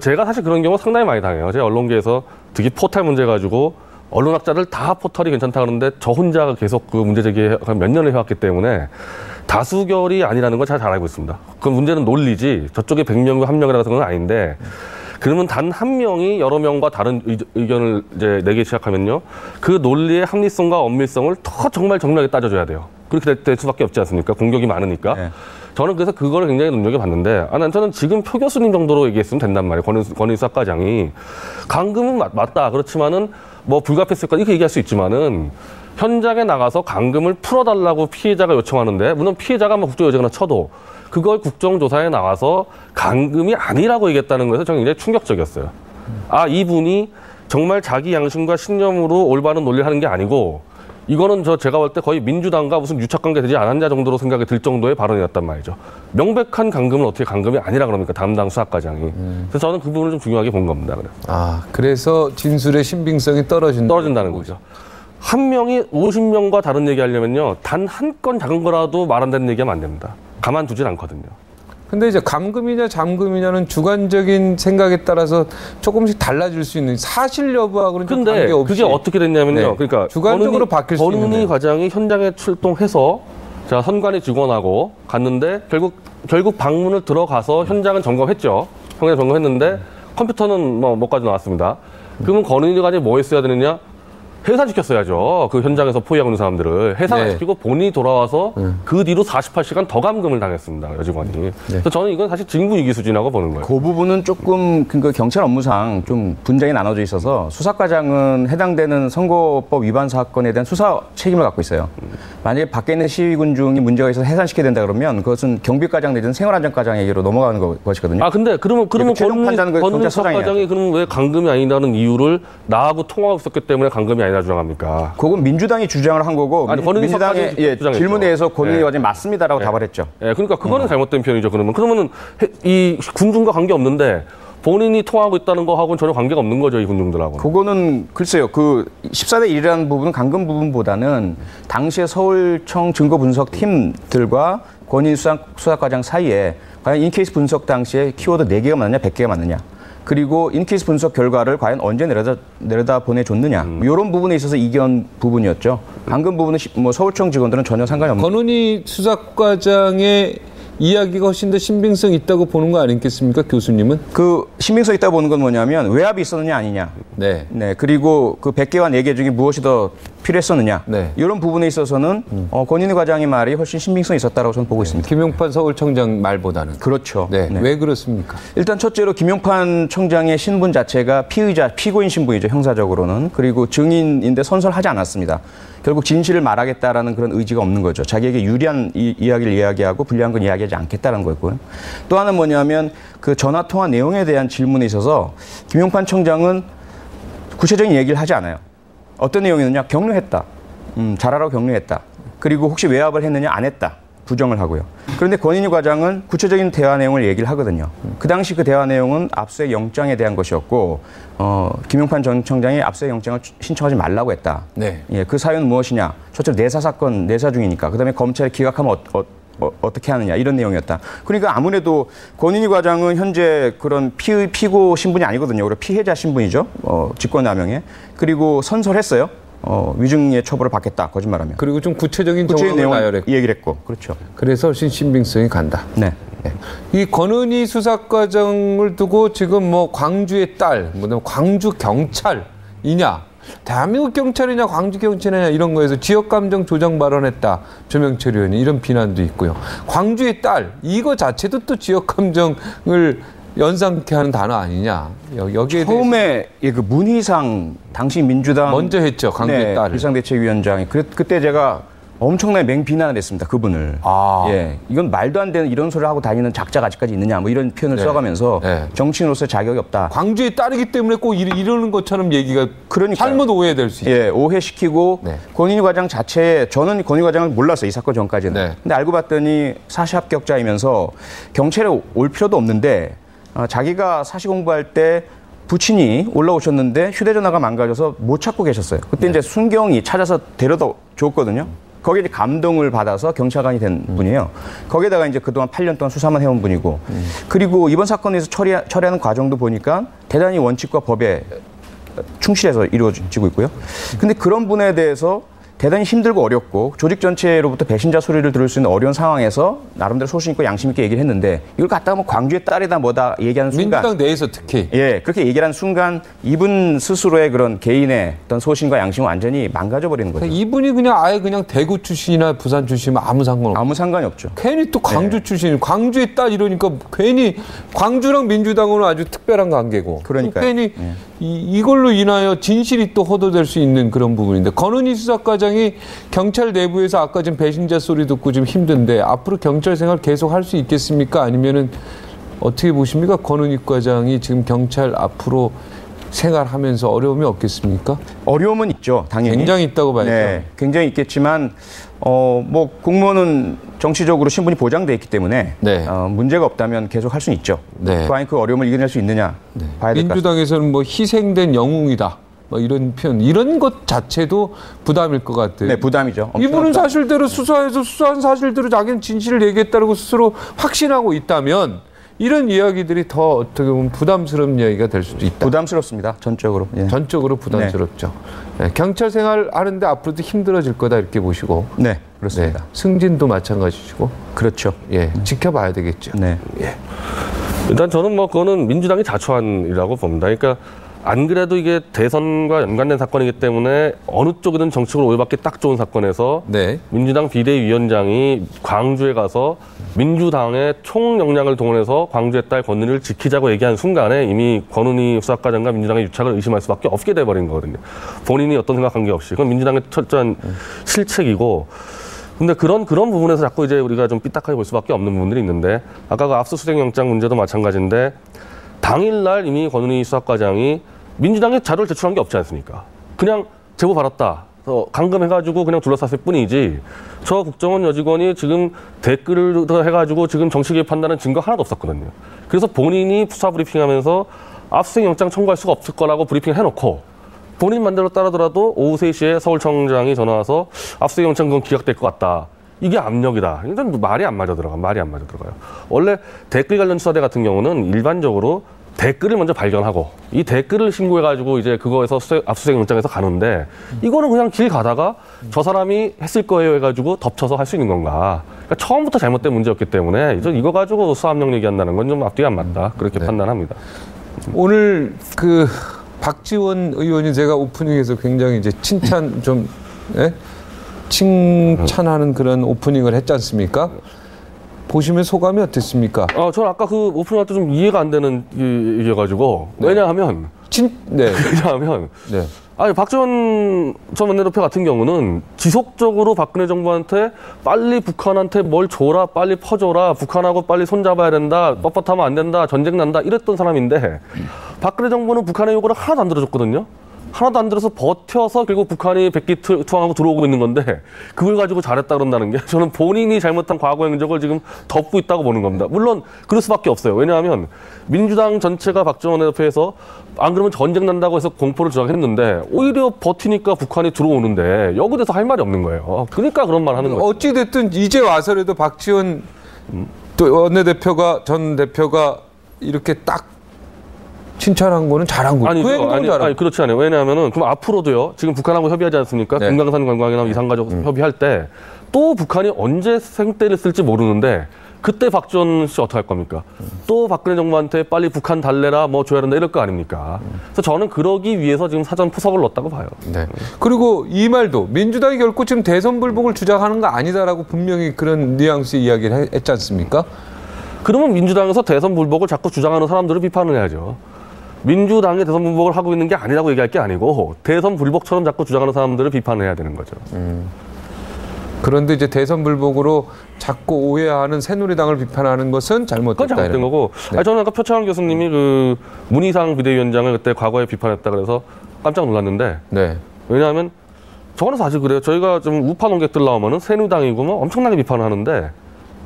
제가 사실 그런 경우 상당히 많이 당해요. 제가 언론계에서 특히 포탈 문제 가지고 언론학자들 다 포털이 괜찮다 그러는데 저 혼자가 계속 그 문제 제기 몇 년을 해왔기 때문에 다수결이 아니라는 걸 잘 알고 있습니다. 그 문제는 논리지 저쪽에 100명이고 1명이라는 건 아닌데 그러면 단 한 명이 여러 명과 다른 의견을 이제 내기 시작하면요. 그 논리의 합리성과 엄밀성을 더 정말 정밀하게 따져줘야 돼요. 그렇게 될 수밖에 없지 않습니까? 공격이 많으니까. 네. 저는 그래서 그거를 굉장히 눈여겨봤는데 저는 지금 표 교수님 정도로 얘기했으면 된단 말이에요. 권은희 수사과장이. 강금은 맞다. 그렇지만은 뭐 불가피했을까 이렇게 얘기할 수 있지만은 현장에 나가서 강금을 풀어달라고 피해자가 요청하는데 물론 피해자가 뭐 국정조사나 쳐도 그걸 국정조사에 나와서 강금이 아니라고 얘기했다는 것에서 저는 굉장히 충격적이었어요. 아, 이분이 정말 자기 양심과 신념으로 올바른 논리를 하는 게 아니고 이거는 제가 볼 때 거의 민주당과 무슨 유착관계 되지 않았냐 정도로 생각이 들 정도의 발언이었단 말이죠. 명백한 강금은 어떻게 강금이 아니라 그럽니까? 담당 수사과장이. 그래서 저는 그 부분을 좀 중요하게 본 겁니다. 그래서. 그래서 진술의 신빙성이 떨어진다는 거죠. 한 명이 50명과 다른 얘기하려면요. 단 한 건 작은 거라도 말 안 되는 얘기하면 안 됩니다. 가만두진 않거든요. 근데 이제 감금이냐 잠금이냐는 주관적인 생각에 따라서 조금씩 달라질 수 있는 사실 여부하고는 좀 관계없이. 근데 그게 어떻게 됐냐면요. 네. 그러니까 주관적으로 바뀔 수 있는. 권은희 과장이 현장에 출동해서 제가 선관위 직원하고 갔는데 결국 방문을 들어가서 현장은 점검했죠. 현장 점검했는데 컴퓨터는 뭐 못 가져 나왔습니다. 그러면 권은희 과장이 뭐 했어야 되느냐? 해산시켰어야죠. 그 현장에서 포위하고 있는 사람들을 해산시키고 본인이 돌아와서 그 뒤로 48시간 더 감금을 당했습니다. 여직원이. 그래서 저는 이건 사실 직무유기 수준이라고 보는 거예요. 그 부분은 조금 그 경찰 업무상 좀 분쟁이 나눠져 있어서 수사과장은 해당되는 선거법 위반 사건에 대한 수사 책임을 갖고 있어요. 만약에 밖에 있는 시위군 중에 문제가 있어서 해산시켜야 된다 그러면 그것은 경비과장 내지는 생활안전과장에게로 넘어가는 것이거든요. 근데 그러면 권은희 수사과장이 그러면 왜 감금이 아니라는 이유를 나하고 통화하고 있었기 때문에 감금이 아니라 주장합니까? 그건 민주당이 주장을 한 거고 민주당의 질문에 대해서 권은희 과장이 맞습니다라고 답을 했죠. 그러니까 그거는 잘못된 표현이죠. 그러면은 이 군중과 관계 없는데 본인이 통화하고 있다는 거하고는 전혀 관계가 없는 거죠, 이 군중들하고는. 그거는 글쎄요. 그 14대 1이라는 부분은 감금 부분보다는 당시에 서울청 증거분석팀들과 권은희 수사과장 사이에 과연 인케이스 분석 당시에 키워드 4개가 맞느냐, 100개가 맞느냐. 그리고 인케이스 분석 결과를 과연 언제 내려다 보내줬느냐. 이런 부분에 있어서 이견 부분이었죠. 감금 부분은 뭐 서울청 직원들은 전혀 상관이 없는. 권은희 수사과장의 이야기가 훨씬 더 신빙성 있다고 보는 거 아니겠습니까, 교수님은? 그 신빙성 있다고 보는 건 뭐냐면 외압이 있었느냐 아니냐. 네. 그리고 그 100개와 4개 중에 무엇이 더 필요했었느냐. 네. 이런 부분에 있어서는 권은희 과장의 말이 훨씬 신빙성이 있었다고 저는 보고 있습니다. 김용판 서울청장 말보다는. 그렇죠. 네. 왜 그렇습니까? 일단 첫째로 김용판 청장의 신분 자체가 피고인 신분이죠, 형사적으로는. 그리고 증인인데 선설하지 않았습니다. 결국 진실을 말하겠다라는 그런 의지가 없는 거죠. 자기에게 유리한 이야기를 이야기하고 불리한 건 이야기하지 않겠다는 거고요. 또 하나는 뭐냐면 그 전화 통화 내용에 대한 질문에 있어서 김용판 청장은 구체적인 얘기를 하지 않아요. 어떤 내용이었느냐? 격려했다. 잘하라고 격려했다. 그리고 혹시 외압을 했느냐? 안 했다. 부정을 하고요. 그런데 권은희 과장은 구체적인 대화 내용을 얘기를 하거든요. 그 당시 그 대화 내용은 압수수색 영장에 대한 것이었고 김용판 전 청장이 압수수색 영장을 신청하지 말라고 했다. 네. 그 사유는 무엇이냐? 첫째로 내사 사건 내사 중이니까. 그다음에 검찰이 기각하면 어떻게 하느냐 이런 내용이었다. 그러니까 아무래도 권은희 과장은 현재 그런 피고 신분이 아니거든요. 오히려 피해자 신분이죠. 직권남용에. 그리고 선설했어요. 위증의 처벌을 받겠다. 거짓말하면. 그리고 좀 구체적인 정황을 나열했고. 얘기를 했고. 그렇죠. 그래서 훨씬 신빙성이 간다. 네. 이 권은희 수사과장을 두고 지금 뭐 광주의 딸, 뭐 광주 경찰이냐, 대한민국 경찰이냐, 광주 경찰이냐 이런 거에서 지역 감정 조장 발언했다. 조명철 의원이 이런 비난도 있고요. 광주의 딸 이거 자체도 또 지역 감정을 연상케 하는 단어 아니냐. 여기에 처음에 그 문희상 당시 민주당 먼저 했죠. 광주의 딸을. 비상대책위원장이 그때 제가 엄청나게 맹비난을 했습니다. 그분을. 아. 예, 이건 말도 안 되는 이런 소리를 하고 다니는 작자가 아직까지 있느냐 뭐 이런 표현을 네. 써가면서 네. 정치인으로서 자격이 없다. 광주의 딸이기 때문에 꼭 이러는 것처럼 얘기가 그러니까요. 잘못 오해될 수 있죠. 예, 오해시키고 네. 권인희 과장 자체에 저는 권인희 과장을 몰랐어요. 이 사건 전까지는. 네. 근데 알고 봤더니 사시 합격자이면서 경찰에 올 필요도 없는데 자기가 사시 공부할 때 부친이 올라오셨는데 휴대전화가 망가져서 못 찾고 계셨어요. 그때 이제 순경이 찾아서 데려다 줬거든요. 거기에 이제 감동을 받아서 경찰관이 된 분이에요. 거기에다가 이제 그동안 8년 동안 수사만 해온 분이고, 그리고 이번 사건에서 처리하는 과정도 보니까 대단히 원칙과 법에 충실해서 이루어지고 있고요. 근데 그런 분에 대해서 대단히 힘들고 어렵고 조직 전체로부터 배신자 소리를 들을 수 있는 어려운 상황에서 나름대로 소신 있고 양심 있게 얘기를 했는데 이걸 갖다가 뭐 광주의 딸이다 뭐다 얘기하는 순간 민주당 내에서 특히. 예, 그렇게 얘기를 하는 순간 이분 스스로의 그런 개인의 어떤 소신과 양심을 완전히 망가져 버리는 거죠. 이분이 그냥 아예 그냥 대구 출신이나 부산 출신이면 아무 상관없고. 아무 상관이 없죠. 괜히 또 광주 출신, 광주의 딸 이러니까 괜히 광주랑 민주당은 아주 특별한 관계고. 그러니까요. 괜히 이걸로 인하여 진실이 또 호도될 수 있는 그런 부분인데 권은희 수사과장이 경찰 내부에서 아까 지금 배신자 소리 듣고 좀 힘든데 앞으로 경찰 생활 계속 할 수 있겠습니까? 아니면은 어떻게 보십니까? 권은희 과장이 지금 경찰 앞으로 생활하면서 어려움이 없겠습니까? 어려움은 있죠, 당연히. 굉장히 있다고 봐야죠. 네, 굉장히 있겠지만 뭐 공무원은 정치적으로 신분이 보장돼 있기 때문에 네. 문제가 없다면 계속 할 수는 있죠. 네. 과연 그 어려움을 이겨낼 수 있느냐 봐야 될 것 같습니다. 민주당에서는 뭐 희생된 영웅이다. 뭐 이런 표현, 이런 것 자체도 부담일 것 같아요. 네, 부담이죠. 이분은 사실대로 수사해서 수사한 사실대로 자기는 진실을 얘기했다고 스스로 확신하고 있다면 이런 이야기들이 더 어떻게 보면 부담스러운 이야기가 될 수도 있다. 부담스럽습니다. 전적으로. 예. 전적으로 부담스럽죠. 네, 경찰 생활 하는데 앞으로도 힘들어질 거다 이렇게 보시고. 네, 그렇습니다. 네, 승진도 마찬가지시고. 그렇죠. 예, 지켜봐야 되겠죠. 네. 일단 저는 뭐 그거는 민주당이 자초한이라고 봅니다. 그러니까 안 그래도 이게 대선과 연관된 사건이기 때문에 어느 쪽이든 정책으로 오해받기 딱 좋은 사건에서 네. 민주당 비대위원장이 광주에 가서 민주당의 총역량을 동원해서 광주의 딸 권은희를 지키자고 얘기한 순간에 이미 권은희 수사과장과 민주당의 유착을 의심할 수밖에 없게 돼버린 거거든요. 본인이 어떤 생각한 게 없이. 그건 민주당의 철저한 실책이고. 근데 그런 부분에서 자꾸 이제 우리가 좀 삐딱하게 볼 수밖에 없는 부분들이 있는데 아까 그 압수수색 영장 문제도 마찬가지인데 당일날 이미 권은희 수사과장이 민주당에 자료를 제출한 게 없지 않습니까? 그냥 제보 받았다. 감금해가지고 그냥 둘러쌌을 뿐이지 저 국정원 여직원이 지금 댓글을 해가지고 지금 정치 개입한다는 증거 하나도 없었거든요. 그래서 본인이 수사 브리핑하면서 압수수색 영장 청구할 수가 없을 거라고 브리핑을 해놓고 본인 맘대로 따르더라도 오후 3시에 서울청장이 전화 와서 압수수색 영장 그건 기각될 것 같다. 이게 압력이다. 일단 말이 안 맞아 들어가요. 원래 댓글 관련 수사대 같은 경우는 일반적으로 댓글을 먼저 발견하고 이 댓글을 신고해가지고 이제 그거에서 압수수색 영장에서 가는데 이거는 그냥 길 가다가 저 사람이 했을 거예요 해가지고 덮쳐서 할 수 있는 건가. 그러니까 처음부터 잘못된 문제였기 때문에 이거 가지고 수사 압력 얘기한다는 건 좀 앞뒤가 안 맞다. 그렇게 판단합니다. 오늘 그 박지원 의원이 제가 오프닝에서 굉장히 이제 칭찬하는 그런 오프닝을 했지 않습니까? 보시면 소감이 어땠습니까? 저는 아까 그 오프닝할 때 좀 이해가 안 되는 얘기여가지고 왜냐하면 아니 박지원 전 원내대표 같은 경우는 지속적으로 박근혜 정부한테 빨리 북한한테 뭘 줘라, 빨리 퍼줘라, 북한하고 빨리 손잡아야 된다, 뻣뻣하면 안 된다, 전쟁 난다 이랬던 사람인데 박근혜 정부는 북한의 요구를 하나도 안 들어줬거든요. 하나도 안 들어서 버텨서 결국 북한이 백기 투항하고 들어오고 있는 건데 그걸 가지고 잘했다 그런다는 게 저는 본인이 잘못한 과거 행적을 지금 덮고 있다고 보는 겁니다. 물론 그럴 수밖에 없어요. 왜냐하면 민주당 전체가 박지원 원내대표에서 안 그러면 전쟁 난다고 해서 공포를 조장했는데 오히려 버티니까 북한이 들어오는데 여기에 대해서 할 말이 없는 거예요. 그러니까 그런 말 하는 거예요. 어찌됐든 이제 와서라도 박지원 원내대표가 전 대표가 이렇게 딱 칭찬한 거는 잘한 거예요. 아니, 그렇지 않아요. 왜냐하면은 그럼 앞으로도요. 지금 북한하고 협의하지 않습니까? 네. 금강산 관광이나 이산가족 협의할 때 또 북한이 언제 생떼를 쓸지 모르는데 그때 박지원 씨 어떻게 할 겁니까? 또 박근혜 정부한테 빨리 북한 달래라 뭐 줘야 된다 이럴 거 아닙니까? 그래서 저는 그러기 위해서 지금 사전 포석을 넣었다고 봐요. 네. 그리고 이 말도 민주당이 결코 지금 대선 불복을 주장하는 거 아니다라고 분명히 그런 뉘앙스의 이야기를 했지 않습니까? 그러면 민주당에서 대선 불복을 자꾸 주장하는 사람들을 비판을 해야죠. 민주당이 대선 불복을 하고 있는 게 아니라고 얘기할 게 아니고 대선 불복처럼 자꾸 주장하는 사람들을 비판해야 되는 거죠. 그런데 이제 대선 불복으로 자꾸 오해하는 새누리당을 비판하는 것은 잘못됐다. 그건 잘못된 거고. 네. 저는 아까 표창원 교수님이 그 문희상 비대위원장을 그때 과거에 비판했다 그래서 깜짝 놀랐는데. 네. 왜냐하면 저거는 사실 그래요. 저희가 좀 우파 논객들 나오면은 새누리당이고 뭐 엄청나게 비판을 하는데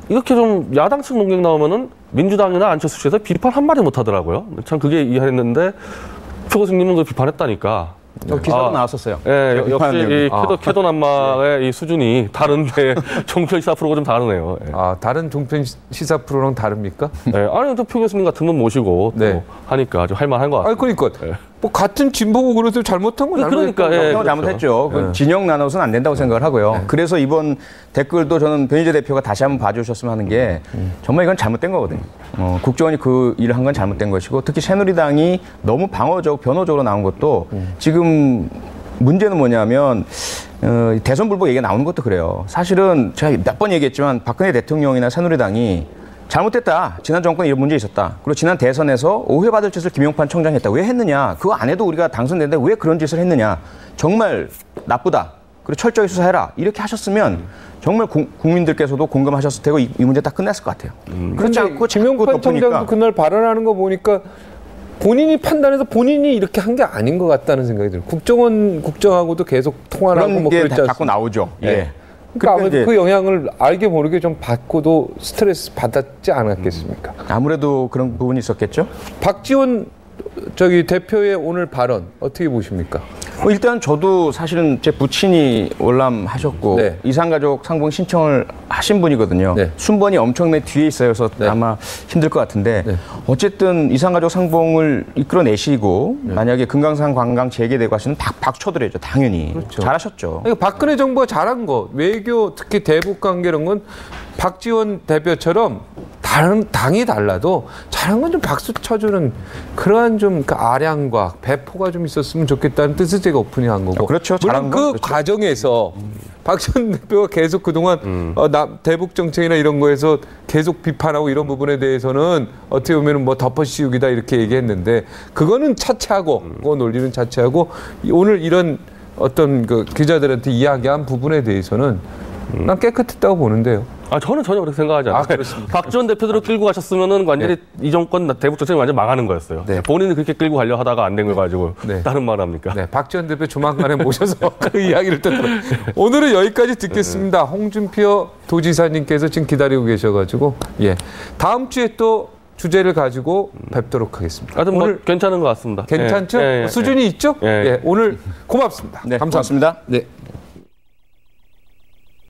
이렇게 좀 야당 측 논객 나오면은 민주당이나 안철수 씨에서 비판 한마디 못 하더라고요. 참 그게 이해했는데 표 교수님은 그걸 비판했다니까. 기사도 나왔었어요. 예, 역시 이 캐도남마의 예. 이 수준이 다른데 종편 시사 프로가 좀 다르네요. 예. 다른 종편 시사 프로랑 다릅니까? 예, 아니 또 표 교수님 같은 분 모시고 또 네. 하니까 좀 할만한 것 같아요. 그러니까 뭐 같은 진보고 그래도 잘못한 건 그러니까, 예. 그렇죠. 잘못했죠. 그 진영 나눠서는 안 된다고 생각을 하고요. 그래서 이번 댓글도 저는 변희재 대표가 다시 한번 봐주셨으면 하는 게 정말 이건 잘못된 거거든요. 국정원이 그 일을 한 건 잘못된 것이고 특히 새누리당이 너무 방어적, 변호적으로 나온 것도 지금 문제는 뭐냐면 대선 불복 얘기가 나오는 것도 그래요. 사실은 제가 몇 번 얘기했지만 박근혜 대통령이나 새누리당이 잘못됐다. 지난 정권에 이런 문제 있었다. 그리고 지난 대선에서 오해받을 짓을 김용판 청장이 했다. 왜 했느냐. 그거 안 해도 우리가 당선됐는데 왜 그런 짓을 했느냐. 정말 나쁘다. 그리고 철저히 수사해라. 이렇게 하셨으면 정말 국민들께서도 공감하셨을 테고 이 문제 딱 끝났을 것 같아요. 그렇지 않고 김용판 청장도 그날 발언하는 거 보니까 본인이 판단해서 본인이 이렇게 한 게 아닌 것 같다는 생각이 들어요. 국정하고도 계속 통화를 하고 뭐 그런 그랬지 게 않습니까? 자꾸 나오죠. 예. 예. 그러니까 아무래도 그 영향을 알게 모르게 좀 받고도 스트레스 받았지 않았겠습니까? 아무래도 그런 부분이 있었겠죠. 박지원 대표의 오늘 발언 어떻게 보십니까? 일단 저도 사실은 제 부친이 월남하셨고 네. 이산가족 상봉 신청을 하신 분이거든요. 네. 순번이 엄청나게 뒤에 있어요. 그래서 네. 아마 힘들 것 같은데 네. 어쨌든 이산가족 상봉을 이끌어내시고 만약에 금강산 관광 재개되고 하시는 박수 쳐드려야죠. 당연히. 그렇죠. 잘하셨죠. 그러니까 박근혜 정부가 잘한 거 외교 특히 대북 관계 이런 건 박지원 대표처럼 다른 당이 달라도 잘한 건 좀 박수 쳐주는 그러한 좀 그 아량과 배포가 좀 있었으면 좋겠다는 뜻을 제가 오프닝한 거고. 그렇죠. 물론 잘한 그 건 그렇죠. 과정에서 박지원 대표가 계속 그동안 대북 정책이나 이런 거에서 계속 비판하고 이런 부분에 대해서는 어떻게 보면 뭐 덮어씌우기다 이렇게 얘기했는데 그거는 차치하고 그거 논리는 차치하고 오늘 이런 어떤 그 기자들한테 이야기한 부분에 대해서는 난 깨끗했다고 보는데요. 저는 전혀 그렇게 생각하지 않아요. 그렇습니까? 박지원 대표들을 끌고 가셨으면은 완전히 이 정권 대북 정책이 완전 망하는 거였어요. 네. 본인이 그렇게 끌고 가려 하다가 안 된 걸 가지고 네. 다른 말 합니까? 네, 박지원 대표 조만간에 모셔서 그 이야기를 듣도록. 오늘은 여기까지 듣겠습니다. 홍준표 도지사님께서 지금 기다리고 계셔가지고 다음 주에 또 주제를 가지고 뵙도록 하겠습니다. 하여튼 오늘 괜찮은 것 같습니다. 괜찮죠? 수준이 있죠? 오늘 고맙습니다. 네, 감사합니다. 고맙습니다. 네.